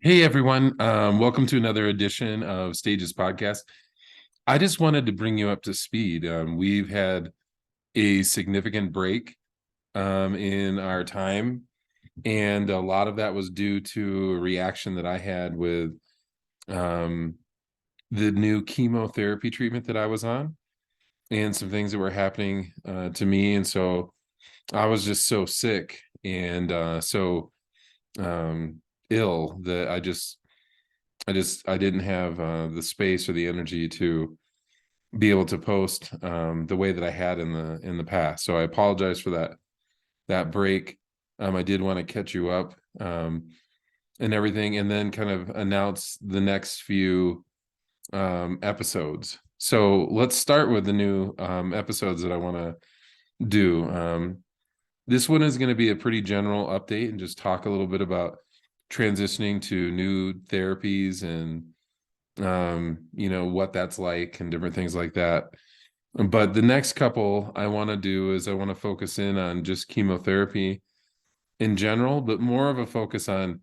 Hey everyone, welcome to another edition of Stages Podcast. I just wanted to bring you up to speed. We've had a significant break in our time, and a lot of that was due to a reaction that I had with um, the new chemotherapy treatment that I was on, and some things that were happening to me. And so I was just so sick and so um, ill that I didn't have the space or the energy to be able to post the way that I had in the past. So I apologize for that break. I did want to catch you up and everything, and then kind of announce the next few episodes. So let's start with the new episodes that I want to do. This one is going to be a pretty general update and just talk a little bit about transitioning to new therapies and what that's like and different things like that. But the next couple I want to do is I want to focus in on just chemotherapy in general, but more of a focus on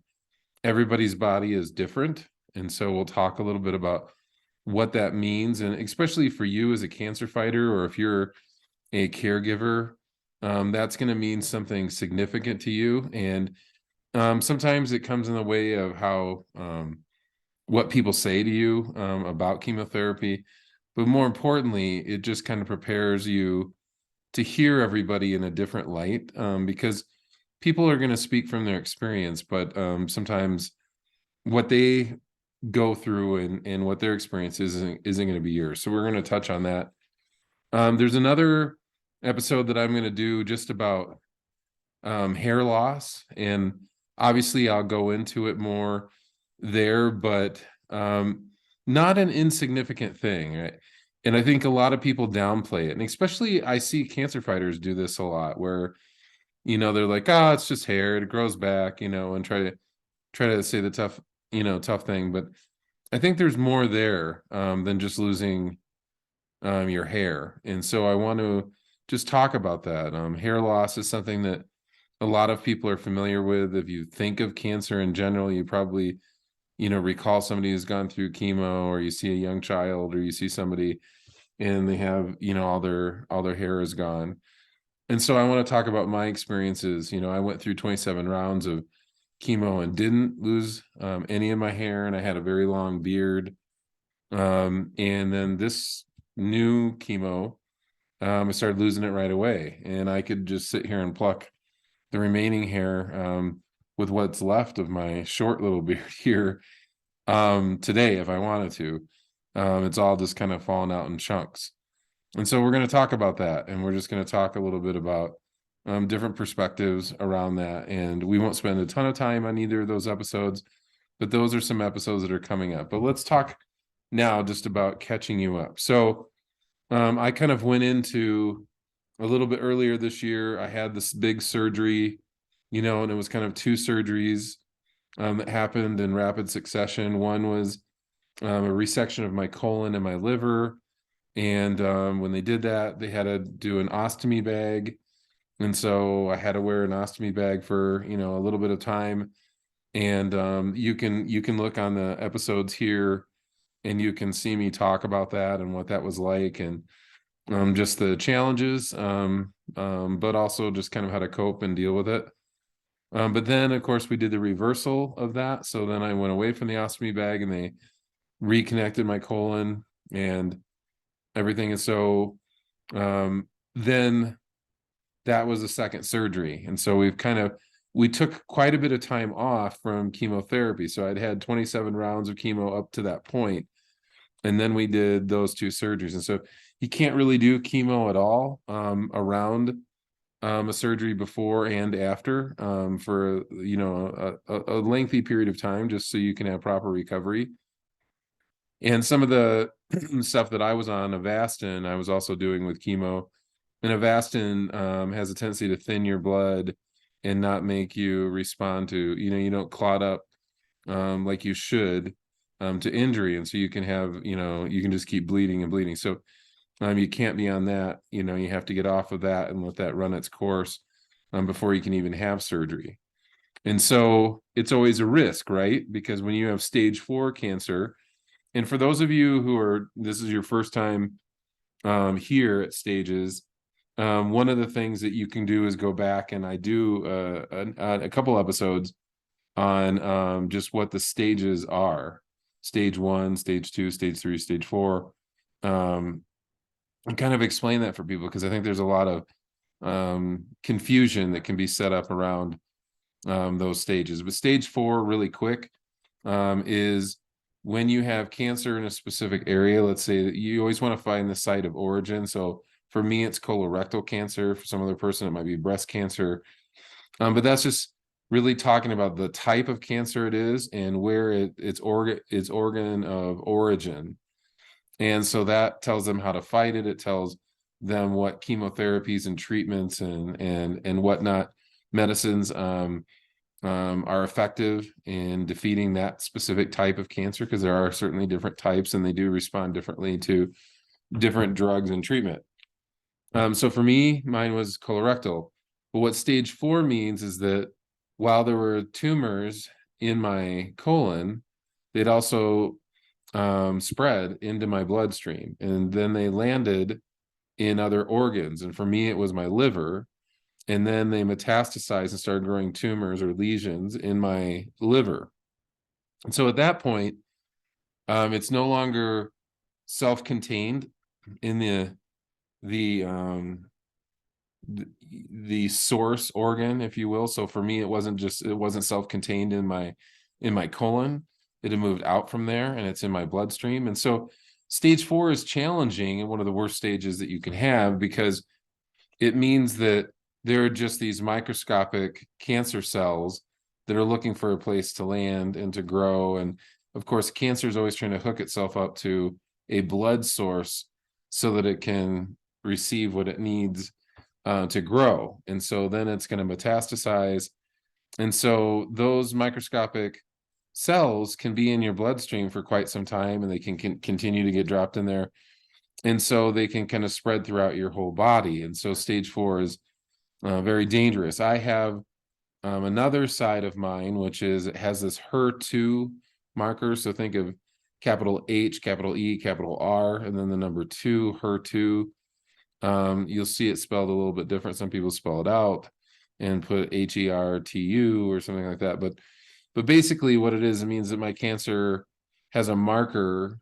everybody's body is different. And so we'll talk a little bit about what that means. And especially for you as a cancer fighter, or if you're a caregiver, that's going to mean something significant to you. And sometimes it comes in the way of how what people say to you about chemotherapy, but more importantly, it just kind of prepares you to hear everybody in a different light, because people are going to speak from their experience, but sometimes what they go through and what their experience isn't going to be yours. So we're going to touch on that. There's another episode that I'm going to do just about hair loss, and obviously I'll go into it more there, but not an insignificant thing, right? And I think a lot of people downplay it, and especially I see cancer fighters do this a lot, where they're like, "Oh, it's just hair; it grows back," and try to say the tough thing. But I think there's more there than just losing your hair, and so I want to just talk about that. Hair loss is something that a lot of people are familiar with. If you think of cancer in general, you probably recall somebody who's gone through chemo, or you see a young child, or you see somebody and they have all their hair is gone. And so I want to talk about my experiences. I went through 27 rounds of chemo and didn't lose any of my hair, and I had a very long beard. And then this new chemo, I started losing it right away, and I could just sit here and pluck the remaining hair with what's left of my short little beard here today if I wanted to. It's all just kind of fallen out in chunks. And so we're going to talk about that, and we're just going to talk a little bit about different perspectives around that. And we won't spend a ton of time on either of those episodes, but those are some episodes that are coming up. But let's talk now just about catching you up. So I kind of went into a little bit earlier this year. I had this big surgery, and it was kind of two surgeries that happened in rapid succession. One was a resection of my colon and my liver. And when they did that, they had to do an ostomy bag. And so I had to wear an ostomy bag for, a little bit of time. And you can look on the episodes here, and you can see me talk about that and what that was like, and just the challenges, but also just kind of how to cope and deal with it. But then, of course, we did the reversal of that. So then I went away from the ostomy bag, and they reconnected my colon and everything. And so then that was a second surgery. And so we took quite a bit of time off from chemotherapy. So I'd had 27 rounds of chemo up to that point, and then we did those two surgeries. And so you can't really do chemo at all around a surgery before and after for a lengthy period of time, just so you can have proper recovery. And some of the stuff that I was on Avastin, I was also doing with chemo. And Avastin has a tendency to thin your blood and not make you respond to, you don't clot up like you should to injury. And so you can have, you can just keep bleeding and bleeding. So you can't be on that. You have to get off of that and let that run its course before you can even have surgery. And so it's always a risk, right? Because when you have stage 4 cancer, and for those of you who are, this is your first time here at Stages, one of the things that you can do is go back, and I do a couple episodes on just what the stages are: stage 1, stage 2, stage 3, stage 4, and kind of explain that for people, because I think there's a lot of confusion that can be set up around those stages. But stage 4, really quick, is when you have cancer in a specific area. Let's say that you always want to find the site of origin. So for me, it's colorectal cancer. For some other person, it might be breast cancer. But that's just really talking about the type of cancer it is and where its organ of origin. And so that tells them how to fight it. It tells them what chemotherapies and treatments and whatnot medicines are effective in defeating that specific type of cancer, because there are certainly different types and they do respond differently to different drugs and treatment. So for me, mine was colorectal. But what stage 4 means is that while there were tumors in my colon, they'd also spread into my bloodstream, and then they landed in other organs. And for me, it was my liver. And then they metastasized and started growing tumors or lesions in my liver. And so at that point, it's no longer self-contained in the source organ, if you will. So for me, it wasn't self-contained in my colon. It had moved out from there, and it's in my bloodstream. And so stage 4 is challenging and one of the worst stages that you can have, because it means that there are just these microscopic cancer cells that are looking for a place to land and to grow. And of course, cancer is always trying to hook itself up to a blood source so that it can receive what it needs to grow. And so then it's going to metastasize. And so those microscopic cells can be in your bloodstream for quite some time, and they can continue to get dropped in there. And so they can kind of spread throughout your whole body. And so stage 4 is very dangerous. I have another side of mine, which is it has this HER2 marker. So think of capital H, capital E, capital R, and then the number 2, HER2. You'll see it spelled a little bit different. Some people spell it out and put HERTU or something like that. But basically what it is, it means that my cancer has a marker.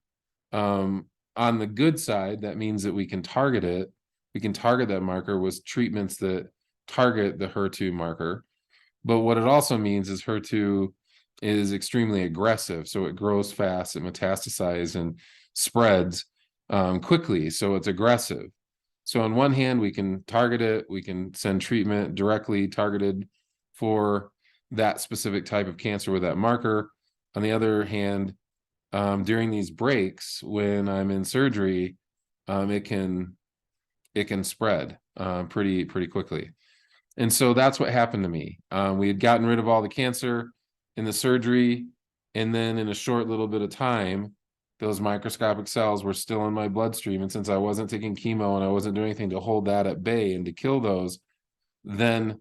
On the good side, that means that we can target it. We can target that marker with treatments that target the HER2 marker. But what it also means is HER2 is extremely aggressive. So it grows fast, it metastasizes and spreads quickly. So it's aggressive. So on one hand, we can target it. We can send treatment directly targeted for that specific type of cancer with that marker. On the other hand, during these breaks, when I'm in surgery, it can spread pretty quickly. And so that's what happened to me. We had gotten rid of all the cancer in the surgery, and then in a short little bit of time, those microscopic cells were still in my bloodstream. And since I wasn't taking chemo and I wasn't doing anything to hold that at bay and to kill those, then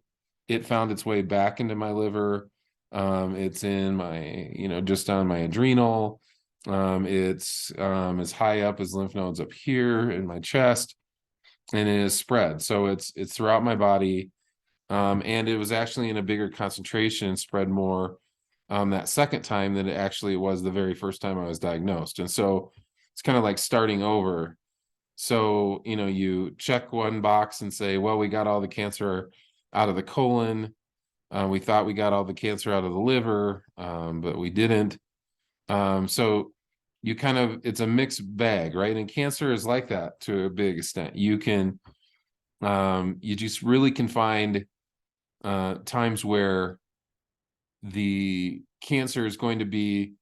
it found its way back into my liver. It's in my, just on my adrenal. It's as high up as lymph nodes up here in my chest, and it is spread. So it's throughout my body. And it was actually in a bigger concentration, spread more that second time than it actually was the very first time I was diagnosed. And so it's kind of like starting over. So, you check one box and say, well, we got all the cancer out of the colon. We thought we got all the cancer out of the liver, but we didn't. So you it's a mixed bag, right? And cancer is like that to a big extent. You just really can find times where the cancer is going to be,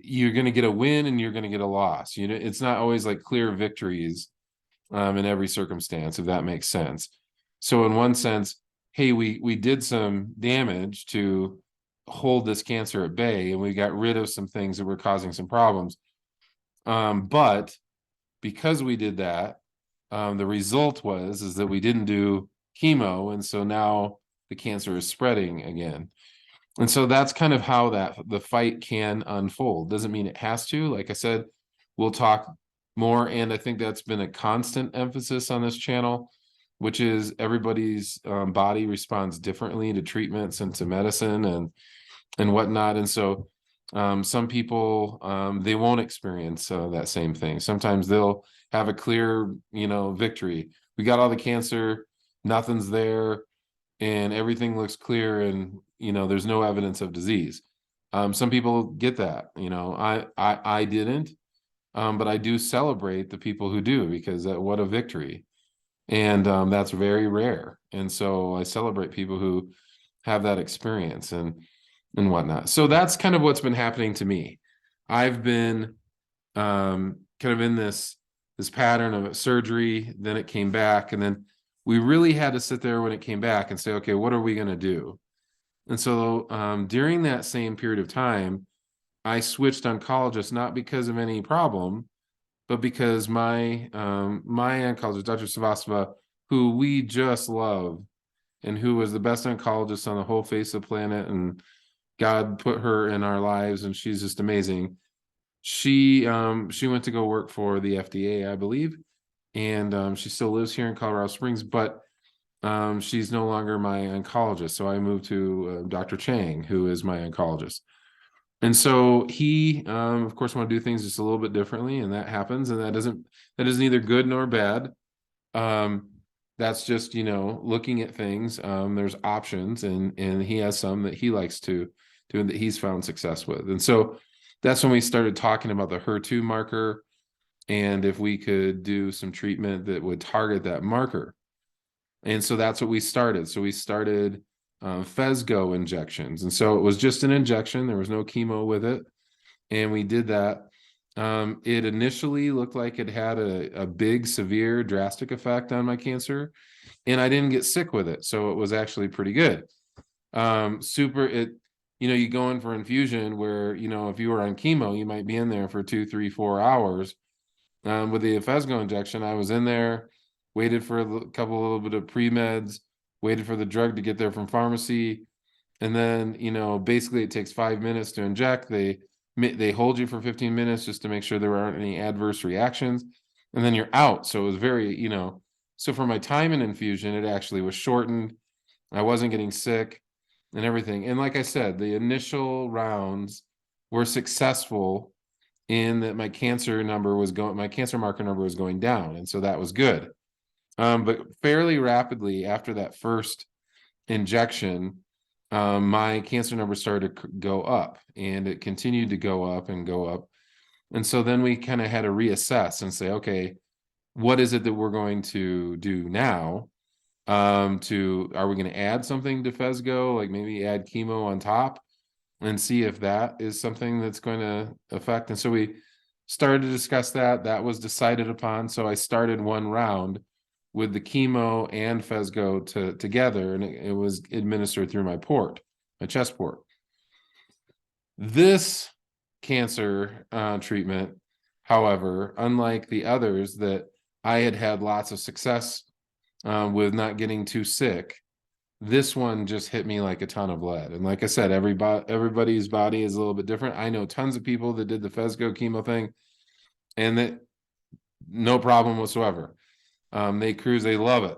you're going to get a win and you're going to get a loss. It's not always like clear victories in every circumstance, if that makes sense. So in one sense, hey, we did some damage to hold this cancer at bay, and we got rid of some things that were causing some problems. But because we did that, the result is that we didn't do chemo, and so now the cancer is spreading again. And so that's kind of how the fight can unfold. Doesn't mean it has to. Like I said, we'll talk more, and I think that's been a constant emphasis on this channel, which is everybody's body responds differently to treatments and to medicine and whatnot. And so some people they won't experience that same thing. Sometimes they'll have a clear, victory. We got all the cancer, nothing's there, and everything looks clear, and there's no evidence of disease. Some people get that. I didn't, but I do celebrate the people who do, because what a victory. And that's very rare. And so I celebrate people who have that experience and whatnot. So that's kind of what's been happening to me. I've been kind of in this pattern of surgery, then it came back, and then we really had to sit there when it came back and say, okay, what are we going to do? And so during that same period of time, I switched oncologists, not because of any problem, but because my oncologist, Dr. Savastava, who we just love, and who was the best oncologist on the whole face of the planet, and God put her in our lives, and she's just amazing. She went to go work for the FDA, I believe, and she still lives here in Colorado Springs, but she's no longer my oncologist. So I moved to Dr. Chang, who is my oncologist. And so he, of course, want to do things just a little bit differently, and that happens, and that isn't either good nor bad. That's just, looking at things. There's options, and he has some that he likes to do and that he's found success with. And so that's when we started talking about the HER2 marker, and if we could do some treatment that would target that marker. And so that's what we started. So we started Phesgo injections. And so it was just an injection. There was no chemo with it. And we did that. It initially looked like it had a big, severe, drastic effect on my cancer. And I didn't get sick with it. So it was actually pretty good. You go in for infusion where, if you were on chemo, you might be in there for 2, 3, 4 hours. With the Phesgo injection, I was in there, waited for a little bit of pre-meds, waited for the drug to get there from pharmacy. And then, basically it takes 5 minutes to inject. They hold you for 15 minutes just to make sure there aren't any adverse reactions. And then you're out. So it was very, so for my time in infusion, it actually was shortened. I wasn't getting sick and everything. And like I said, the initial rounds were successful in that my cancer marker number was going down. And so that was good. But fairly rapidly after that first injection, my cancer number started to go up, and it continued to go up and go up. And so then we kind of had to reassess and say, okay, what is it that we're going to do now? Are we going to add something to Phesgo, like maybe add chemo on top and see if that is something that's going to affect? And so we started to discuss that. That was decided upon. So I started one round with the chemo and Phesgo together, and it was administered through my chest port. This cancer treatment, however, unlike the others that I had lots of success with not getting too sick, this one just hit me like a ton of lead. And like I said, everybody's body is a little bit different. I know tons of people that did the Phesgo chemo thing, and that no problem whatsoever. They cruise, they love it.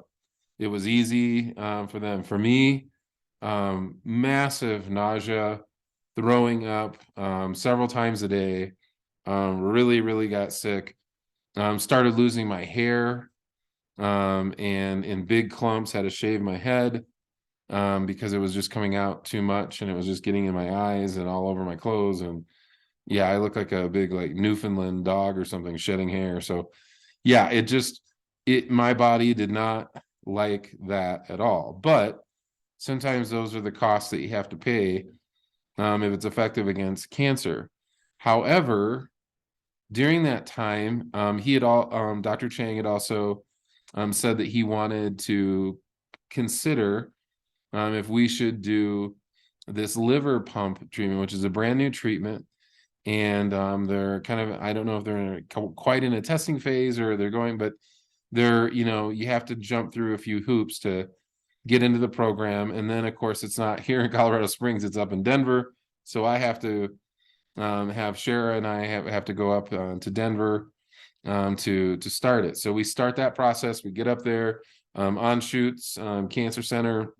It was easy for them. For me, massive nausea, throwing up several times a day, really, really got sick, started losing my hair, and in big clumps, had to shave my head because it was just coming out too much, and it was just getting in my eyes and all over my clothes. And yeah, I look like a big Newfoundland dog or something shedding hair. So yeah, my body did not like that at all. But sometimes those are the costs that you have to pay if it's effective against cancer. However, during that time, Dr. Chang had also said that he wanted to consider if we should do this liver pump treatment, which is a brand new treatment. And they're kind of, I don't know if they're quite in a testing phase or they're going, but you have to jump through a few hoops to get into the program. And then, of course, it's not here in Colorado Springs, it's up in Denver. So I have to have Shara and I have to go up to Denver to start it. So we start that process. We get up there on shoots, Cancer Center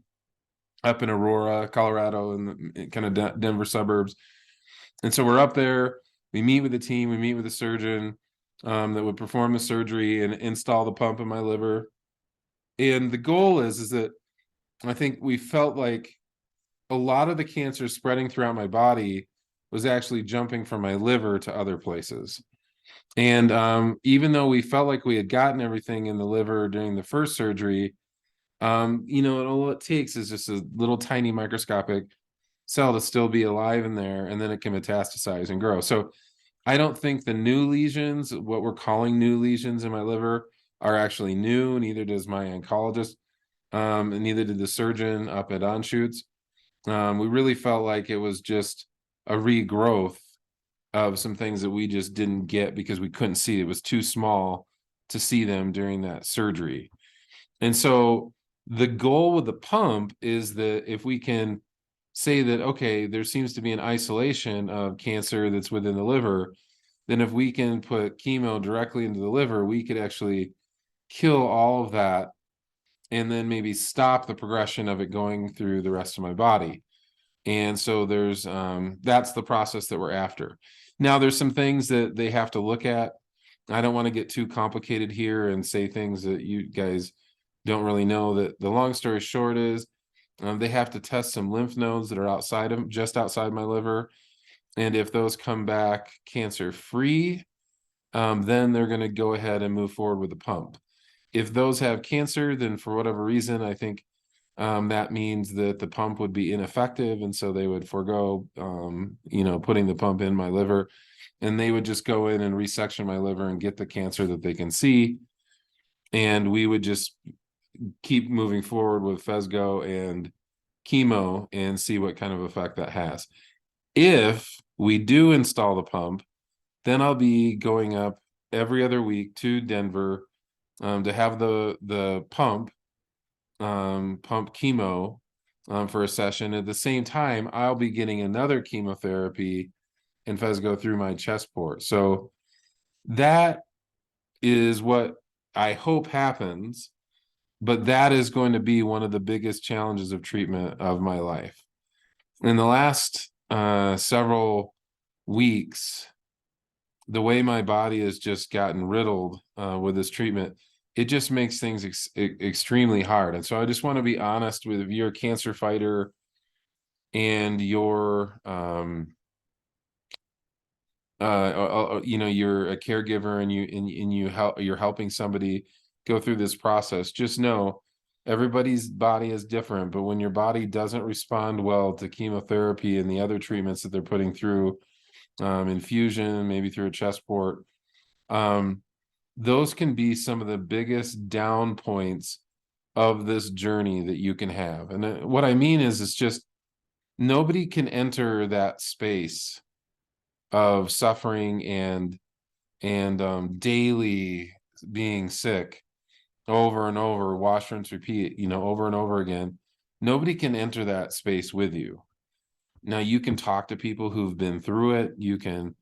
up in Aurora, Colorado, in the kind of Denver suburbs. And so we're up there. We meet with the team. We meet with the surgeon that would perform the surgery and install the pump in my liver. And the goal is that I think we felt like a lot of the cancer spreading throughout my body was actually jumping from my liver to other places. And even though we felt like we had gotten everything in the liver during the first surgery, all it takes is just a little tiny microscopic cell to still be alive in there, and then it can metastasize and grow. So I don't think the new lesions, what we're calling new lesions in my liver, are actually new. Neither does my oncologist, and neither did the surgeon up at Anschutz. We really felt like it was just a regrowth of some things that we just didn't get because we couldn't see. It was too small to see them during that surgery. And so the goal with the pump is that if we can say that, okay, there seems to be an isolation of cancer that's within the liver, then if we can put chemo directly into the liver, we could actually kill all of that and then maybe stop the progression of it going through the rest of my body. And so there's that's the process that we're after. Now there's some things that they have to look at. I don't want to get too complicated here and say things that you guys don't really know. That the long story short is they have to test some lymph nodes that are just outside my liver. And if those come back cancer free, then they're going to go ahead and move forward with the pump. If those have cancer, then for whatever reason, I think that means that the pump would be ineffective. And so they would forego, putting the pump in my liver, and they would just go in and resection my liver and get the cancer that they can see. And we would just keep moving forward with Phesgo and chemo and see what kind of effect that has. If we do install the pump, then I'll be going up every other week to Denver to have the pump chemo for a session. At the same time, I'll be getting another chemotherapy and Phesgo through my chest port. So that is what I hope happens, but that is going to be one of the biggest challenges of treatment of my life. In the last several weeks, the way my body has just gotten riddled with this treatment, it just makes things extremely hard. And so I just want to be honest with, if you're a cancer fighter and you're you're a caregiver and you're helping somebody go through this process, just know everybody's body is different. But when your body doesn't respond well to chemotherapy and the other treatments that they're putting through, infusion, maybe through a chest port, those can be some of the biggest down points of this journey that you can have. And what I mean is, it's just nobody can enter that space of suffering and daily being sick over and over, wash, rinse, repeat, over and over again. Nobody can enter that space with you. Now you can talk to people who've been through it. You can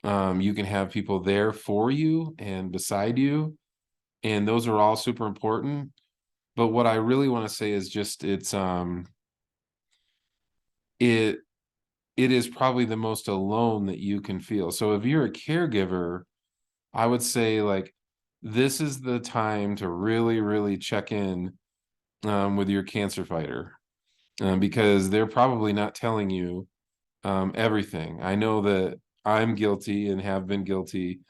have people there for you and beside you, and those are all super important. But what I really want to say is just it is probably the most alone that you can feel. So if you're a caregiver, I would say, like, this is the time to really, really check in with your cancer fighter, because they're probably not telling you everything. I know that I'm guilty and have been guilty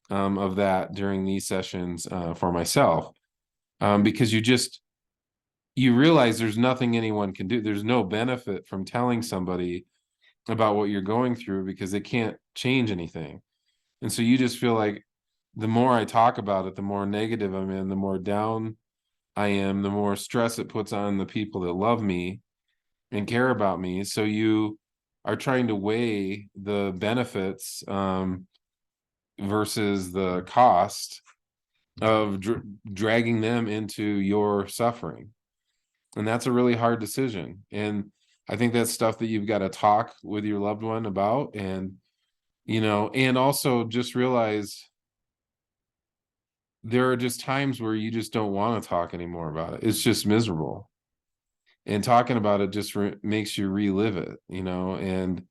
of that during these sessions for myself, because you realize there's nothing anyone can do. There's no benefit from telling somebody about what you're going through because they can't change anything. And so you just feel like the more I talk about it, the more negative I'm in, the more down I am, the more stress it puts on the people that love me and care about me. So you are trying to weigh the benefits versus the cost of dragging them into your suffering. And that's a really hard decision. And I think that's stuff that you've got to talk with your loved one about. And, and also just realize there are just times where you just don't want to talk anymore about it. It's just miserable. And talking about it just makes you relive it, and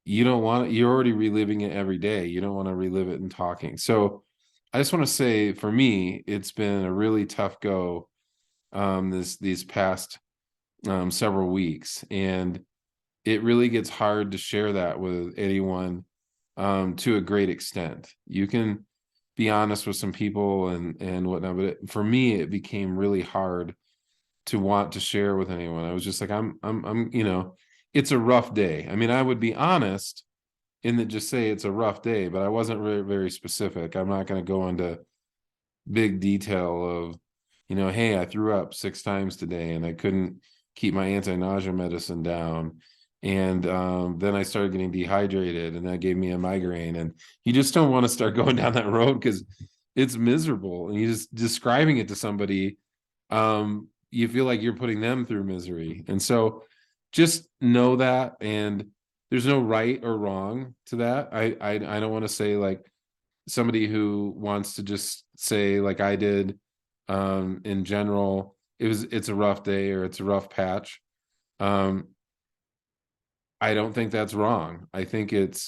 you don't want it, you're already reliving it every day. You don't want to relive it in talking. So I just want to say, for me, it's been a really tough go these past several weeks. And it really gets hard to share that with anyone to a great extent. You can be honest with some people and whatnot, but for me, it became really hard to want to share with anyone. I was just like, I'm, it's a rough day. I mean, I would be honest in that, just say it's a rough day, but I wasn't very, very specific. I'm not going to go into big detail of, hey, I threw up 6 times today and I couldn't keep my anti-nausea medicine down. And then I started getting dehydrated and that gave me a migraine. And you just don't want to start going down that road because it's miserable. And you just describing it to somebody, you feel like you're putting them through misery. And so just know that. And there's no right or wrong to that. I don't want to say like somebody who wants to just say like I did, in general, it's a rough day or it's a rough patch. I don't think that's wrong. I think it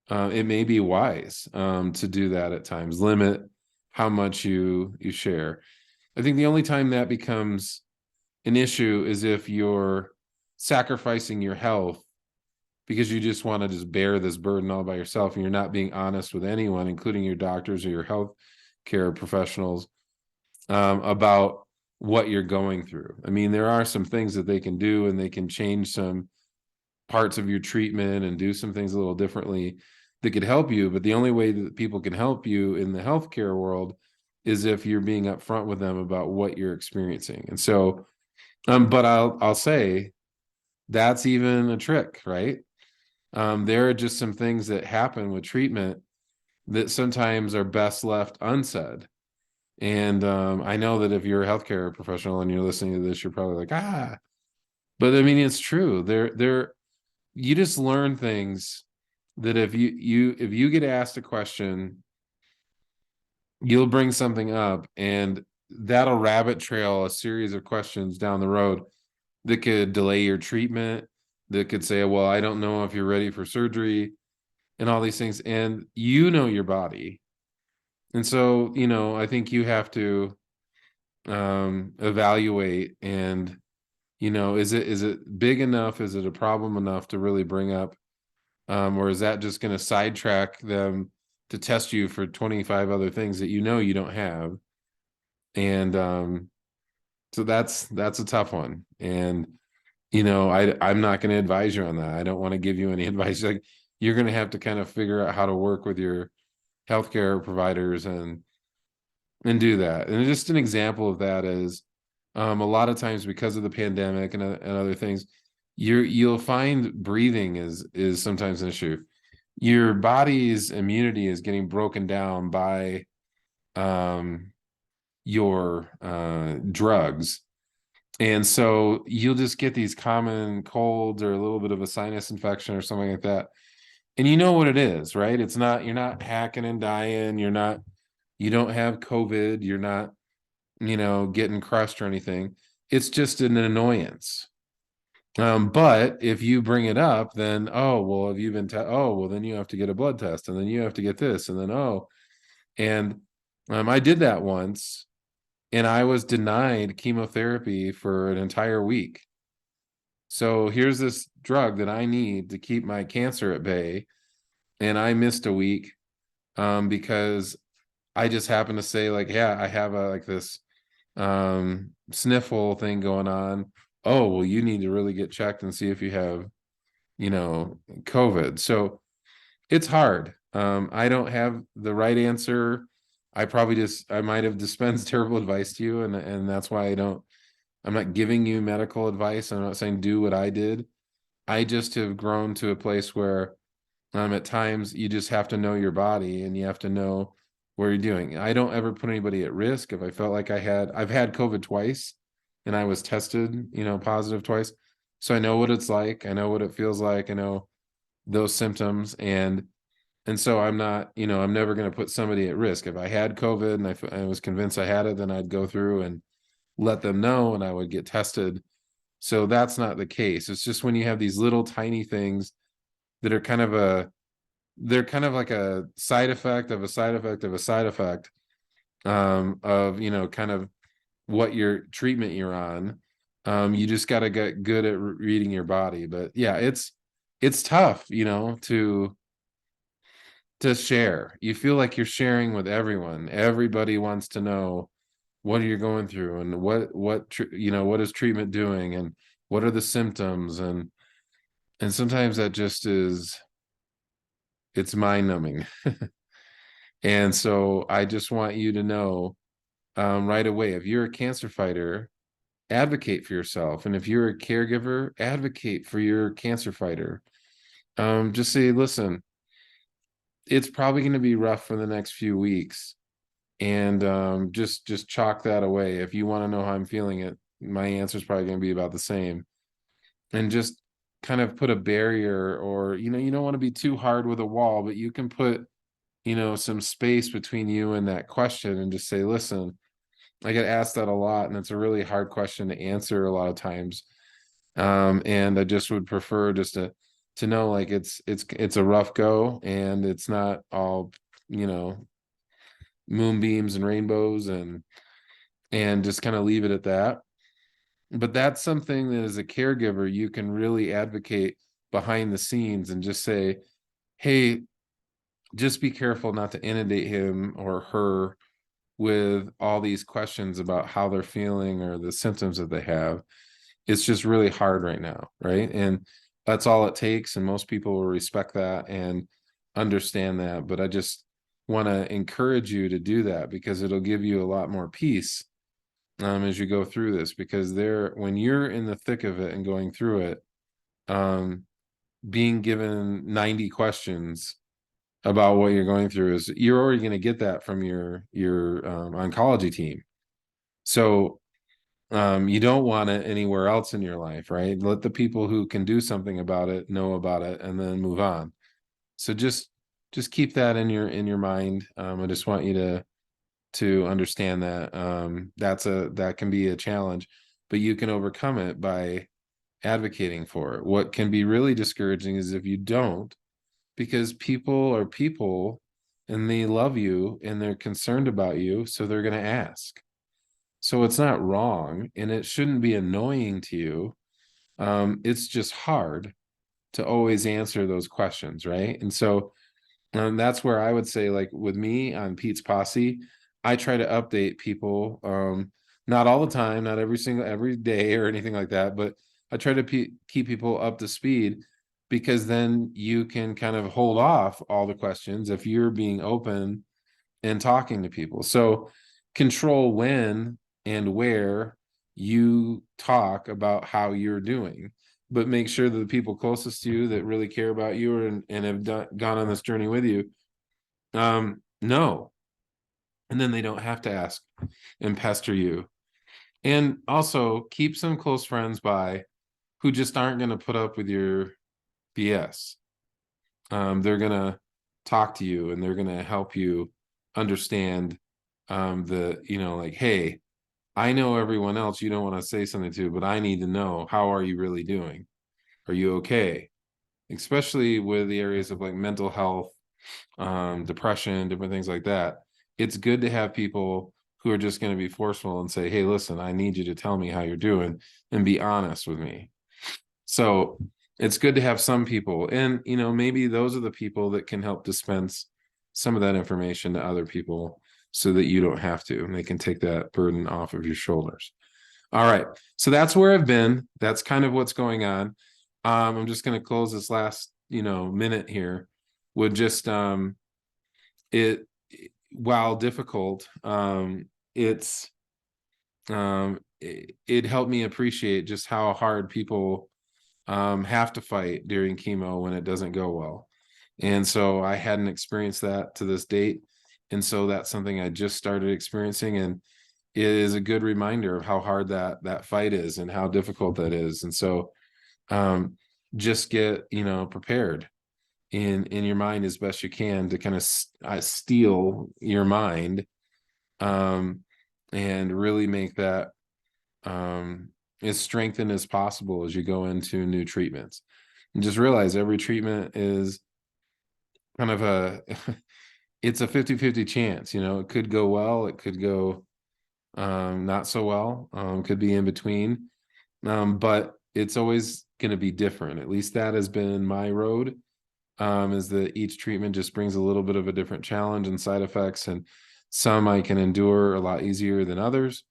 may be wise to do that at times, limit how much you share. I think the only time that becomes an issue is if you're sacrificing your health because you just want to just bear this burden all by yourself and you're not being honest with anyone, including your doctors or your health care professionals, about what you're going through. I mean, there are some things that they can do and they can change some parts of your treatment and do some things a little differently that could help you. But the only way that people can help you in the healthcare world is if you're being upfront with them about what you're experiencing. And so, but I'll say that's even a trick, right? There are just some things that happen with treatment that sometimes are best left unsaid. And I know that if you're a healthcare professional and you're listening to this, you're probably like, but I mean, it's true. You just learn things that if you get asked a question, you'll bring something up and that'll rabbit trail a series of questions down the road that could delay your treatment, that could say, well, I don't know if you're ready for surgery and all these things. And your body. And so, I think you have to evaluate and, is it big enough? Is it a problem enough to really bring up? Or is that just going to sidetrack them to test you for 25 other things that you don't have? And so that's a tough one. And I'm not going to advise you on that. I don't want to give you any advice. Like, you're going to have to kind of figure out how to work with your healthcare providers and do that. And just an example of that is a lot of times because of the pandemic and other things, you'll find breathing is sometimes an issue. Your body's immunity is getting broken down by your drugs. And so you'll just get these common colds or a little bit of a sinus infection or something like that. And you know what it is, right? You're not hacking and dying. You don't have COVID. You're not, getting crushed or anything. It's just an annoyance. But if you bring it up, then, oh, well, have you been, oh, well, then you have to get a blood test and then you have to get this and then, and I did that once and I was denied chemotherapy for an entire week. So here's this drug that I need to keep my cancer at bay. And I missed a week because I just happened to say like, yeah, I have this sniffle thing going on. Oh, well, you need to really get checked and see if you have, COVID. So it's hard. I don't have the right answer. I might have dispensed terrible advice to you. And that's why I'm not giving you medical advice. I'm not saying do what I did. I just have grown to a place where at times you just have to know your body and you have to know what you're doing. I don't ever put anybody at risk. If I felt like I've had COVID twice, and I was tested, positive twice. So I know what it's like. I know what it feels like. I know those symptoms. And so I'm not, I'm never going to put somebody at risk. If I had COVID and I was convinced I had it, then I'd go through and let them know and I would get tested. So that's not the case. It's just when you have these little tiny things that are they're kind of like a side effect of a side effect of a side effect, of, kind of what your treatment you're on. You just got to get good at reading your body. But yeah, it's tough, to share. You feel like you're sharing with everyone. Everybody wants to know what are you going through, and what is treatment doing, and what are the symptoms, and sometimes that just it's mind numbing. And so I just want you to know, right away, if you're a cancer fighter, advocate for yourself, and if you're a caregiver, advocate for your cancer fighter. Just say, listen, it's probably going to be rough for the next few weeks, and just chalk that away. If you want to know how I'm feeling, it my answer is probably going to be about the same. And just kind of put a barrier, or you don't want to be too hard with a wall, but you can put some space between you and that question, and just say, listen, I get asked that a lot, and it's a really hard question to answer a lot of times. And I just would prefer just to know, like, it's a rough go, and it's not all you know moonbeams and rainbows, and just kind of leave it at that. But that's something that, as a caregiver, you can really advocate behind the scenes and just say, hey, just be careful not to inundate him or her with all these questions about how they're feeling or the symptoms that they have. It's just really hard right now, right? And that's all it takes, and most people will respect that and understand that. But I just want to encourage you to do that, because it'll give you a lot more peace, as you go through this, because when you're in the thick of it and going through it, um, being given 90 questions about what you're going through, is you're already going to get that from your oncology team. So you don't want it anywhere else in your life, right? Let the people who can do something about it know about it, and then move on. So just keep that in your mind. I just want you to understand that, that can be a challenge, but you can overcome it by advocating for it. What can be really discouraging is if you don't, because people are people, and they love you, and they're concerned about you, so they're going to ask. So it's not wrong, and it shouldn't be annoying to you. It's just hard to always answer those questions, right? And so, that's where I would say, like with me on Pete's Posse, I try to update people, not all the time, not every day or anything like that, but I try to keep people up to speed, because then you can kind of hold off all the questions if you're being open and talking to people. So control when and where you talk about how you're doing, but make sure that the people closest to you that really care about you, and have gone on this journey with you, know, and then they don't have to ask and pester you. And also keep some close friends by, who just aren't going to put up with your BS. They're going to talk to you, and they're going to help you understand, like, hey, I know everyone else you don't want to say something to, but I need to know, how are you really doing? Are you okay? Especially with the areas of like mental health, depression, different things like that. It's good to have people who are just going to be forceful and say, hey, listen, I need you to tell me how you're doing, and be honest with me. So it's good to have some people, and maybe those are the people that can help dispense some of that information to other people, so that you don't have to, and they can take that burden off of your shoulders. All right, so that's where I've been. That's kind of what's going on. I'm just going to close this last minute here with just, it while difficult, it helped me appreciate just how hard people have to fight during chemo when it doesn't go well. And so I hadn't experienced that to this date. And so that's something I just started experiencing. And is a good reminder of how hard that fight is and how difficult that is. And so um, just get, prepared in your mind as best you can to kind of steal your mind, um, and really make that as strengthened as possible as you go into new treatments. And just realize every treatment is kind of it's a 50-50 chance. It could go well, it could go not so well, could be in between. But it's always going to be different. At least that has been my road, is that each treatment just brings a little bit of a different challenge and side effects, and some I can endure a lot easier than others.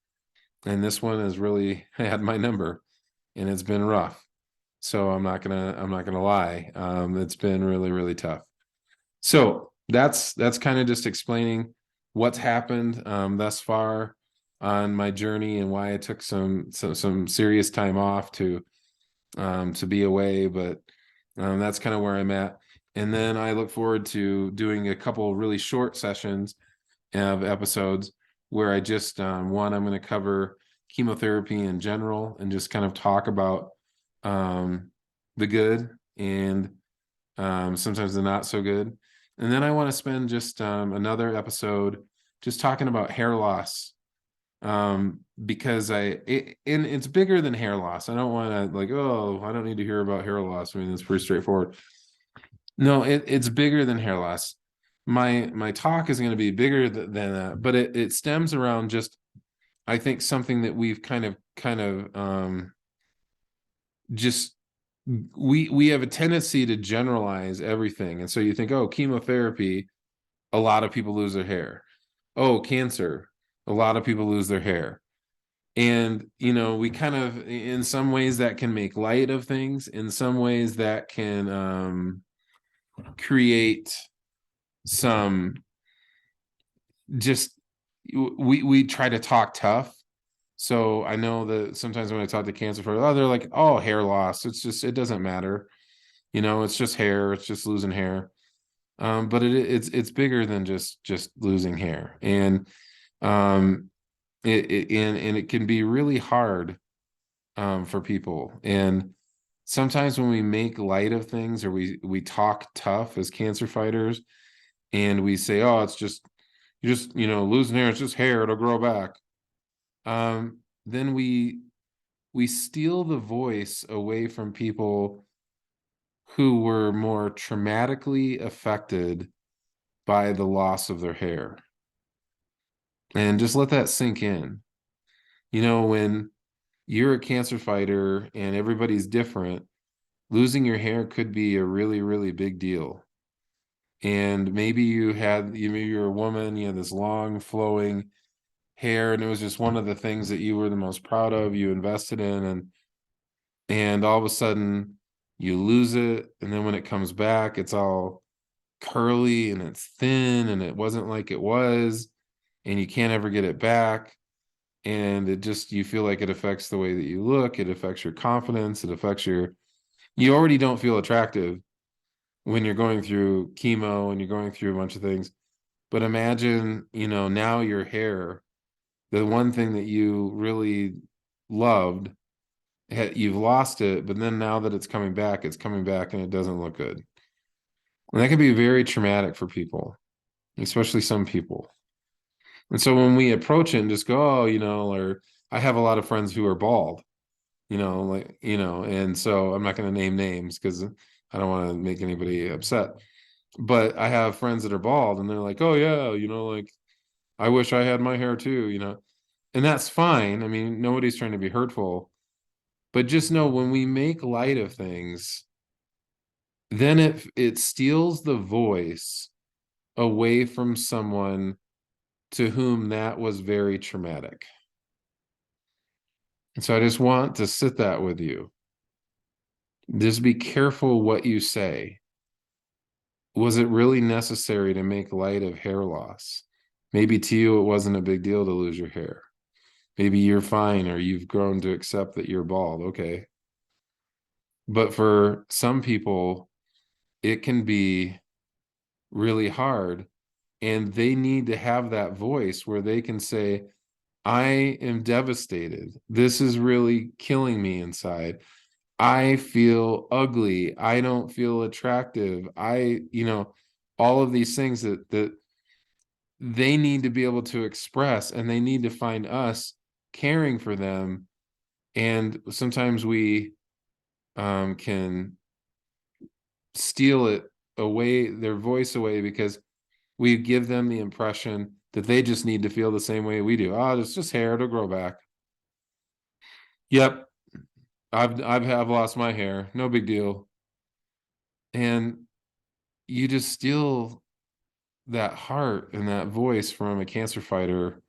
And this one has really had my number, and it's been rough. So I'm not gonna lie. It's been really, really tough. So that's kind of just explaining what's happened thus far on my journey, and why I took some serious time off to be away. But that's kind of where I'm at. And then I look forward to doing a couple really short sessions of episodes where I just one, I'm going to cover chemotherapy in general and just kind of talk about the good and sometimes the not so good. And then I want to spend just another episode just talking about hair loss, because and it's bigger than hair loss. I don't want to like, oh, I don't need to hear about hair loss. I mean, it's pretty straightforward. No, it's bigger than hair loss. My talk is going to be bigger than that, but it stems around just, I think, something that we've kind of just we have a tendency to generalize everything. And so you think, oh, chemotherapy, a lot of people lose their hair. Oh, cancer, a lot of people lose their hair. And we kind of, in some ways, that can make light of things. In some ways that can create some, just, we try to talk tough. So I know that sometimes when I talk to cancer folks, they're like, oh, hair loss, it doesn't matter, it's just hair, it's just losing hair. But it's bigger than just losing hair. And it can be really hard for people. And sometimes when we make light of things, or we talk tough as cancer fighters, and we say, oh, it's just, you're just losing hair, it's just hair, it'll grow back. Then we steal the voice away from people who were more traumatically affected by the loss of their hair. And just let that sink in. When you're a cancer fighter and everybody's different, losing your hair could be a really, really big deal. And maybe maybe you're a woman, you had this long flowing hair, and it was just one of the things that you were the most proud of, you invested in, and all of a sudden you lose it. And then when it comes back, it's all curly and it's thin, and it wasn't like it was, and you can't ever get it back. And you feel like it affects the way that you look, it affects your confidence, it affects you already don't feel attractive when you're going through chemo and you're going through a bunch of things. But imagine, now your hair, the one thing that you really loved, you've lost it. But then now that it's coming back and it doesn't look good. And that can be very traumatic for people, especially some people. And so when we approach it and just go, oh, or I have a lot of friends who are bald, and so I'm not going to name names because I don't want to make anybody upset. But I have friends that are bald, and they're like, oh yeah, like, I wish I had my hair too. And that's fine. I mean, nobody's trying to be hurtful, but just know, when we make light of things, then it steals the voice away from someone to whom that was very traumatic. And so I just want to sit that with you. Just be careful what you say. Was it really necessary to make light of hair loss? Maybe to you it wasn't a big deal to lose your hair. Maybe you're fine, or you've grown to accept that you're bald. Okay. But for some people, it can be really hard, and they need to have that voice where they can say, I am devastated. This is really killing me inside. I feel ugly. I don't feel attractive. All of these things that they need to be able to express, and they need to find us caring for them. And sometimes we can steal it away, their voice away, because we give them the impression that they just need to feel the same way we do. Oh, it's just hair, it'll grow back. Yep, I've lost my hair, no big deal. And you just steal that heart and that voice from a cancer fighter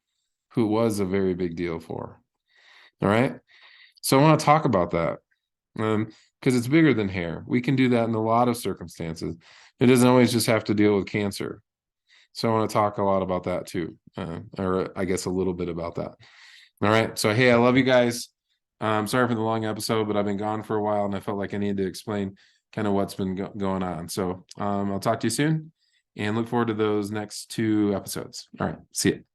who was a very big deal for. All right. So I want to talk about that, because it's bigger than hair. We can do that in a lot of circumstances. It doesn't always just have to deal with cancer. So I want to talk a lot about that too, or I guess a little bit about that. All right. So, hey, I love you guys. Sorry for the long episode, but I've been gone for a while and I felt like I needed to explain kind of what's been going on. So I'll talk to you soon and look forward to those next 2 episodes. All right. See you.